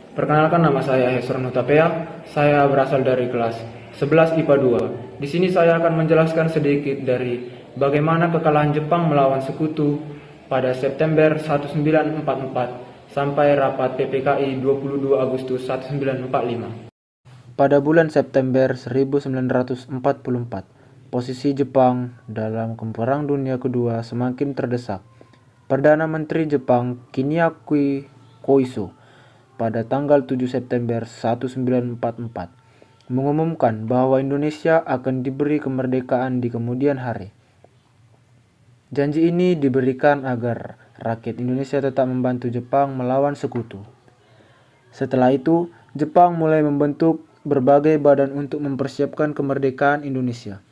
Perkenalkan, nama saya Hesron Hutapea. Saya berasal dari kelas 11 IPA 2. Di sini saya akan menjelaskan sedikit dari bagaimana kekalahan Jepang melawan sekutu pada September 1944 sampai rapat PPKI 22 Agustus 1945. Pada bulan September 1944, posisi Jepang dalam Perang Dunia Kedua semakin terdesak. Perdana Menteri Jepang Kinichi Koiso pada tanggal 7 September 1944 mengumumkan bahwa Indonesia akan diberi kemerdekaan di kemudian hari. Janji ini diberikan agar rakyat Indonesia tetap membantu Jepang melawan sekutu. Setelah itu, Jepang mulai membentuk berbagai badan untuk mempersiapkan kemerdekaan Indonesia.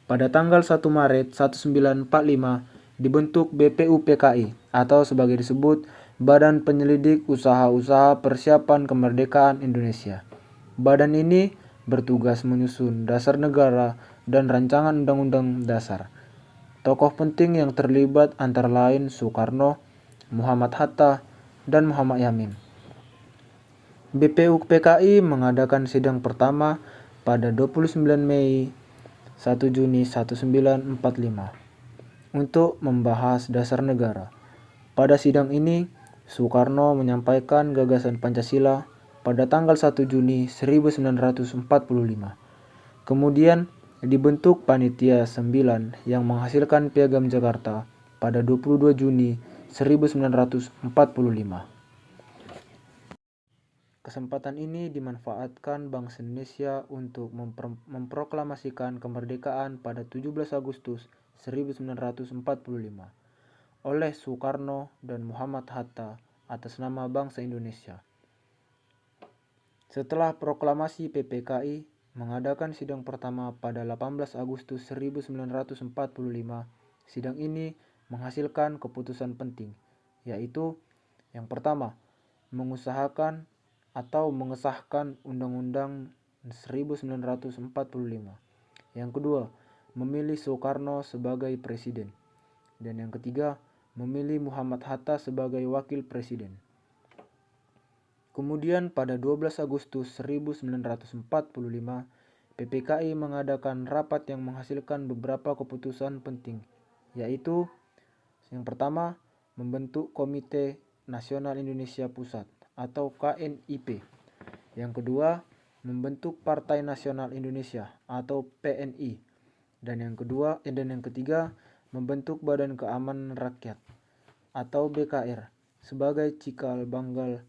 Pada tanggal 1 Maret 1945 dibentuk BPUPKI atau sebagai disebut Badan Penyelidik Usaha-Usaha Persiapan Kemerdekaan Indonesia. Badan ini bertugas menyusun dasar negara dan rancangan undang-undang dasar. Tokoh penting yang terlibat antara lain Soekarno, Muhammad Hatta, dan Muhammad Yamin. BPUPKI mengadakan sidang pertama pada 29 Mei 1 Juni 1945 untuk membahas dasar negara. Pada sidang ini, Soekarno menyampaikan gagasan Pancasila pada tanggal 1 Juni 1945. Kemudian dibentuk Panitia 9 yang menghasilkan Piagam Jakarta pada 22 Juni 1945. Kesempatan ini dimanfaatkan bangsa Indonesia untuk memproklamasikan kemerdekaan pada 17 Agustus 1945 oleh Soekarno dan Muhammad Hatta atas nama bangsa Indonesia. Setelah proklamasi PPKI mengadakan sidang pertama pada 18 Agustus 1945, sidang ini menghasilkan keputusan penting, yaitu yang pertama, mengusahakan atau mengesahkan Undang-Undang 1945. Yang kedua, memilih Soekarno sebagai presiden. Dan yang ketiga, memilih Muhammad Hatta sebagai wakil presiden. Kemudian pada 12 Agustus 1945, PPKI mengadakan rapat yang menghasilkan beberapa keputusan penting, yaitu yang pertama, membentuk Komite Nasional Indonesia Pusat atau KNIP. Yang kedua, membentuk Partai Nasional Indonesia atau PNI. Dan yang ketiga, membentuk Badan Keamanan Rakyat atau BKR sebagai cikal bakal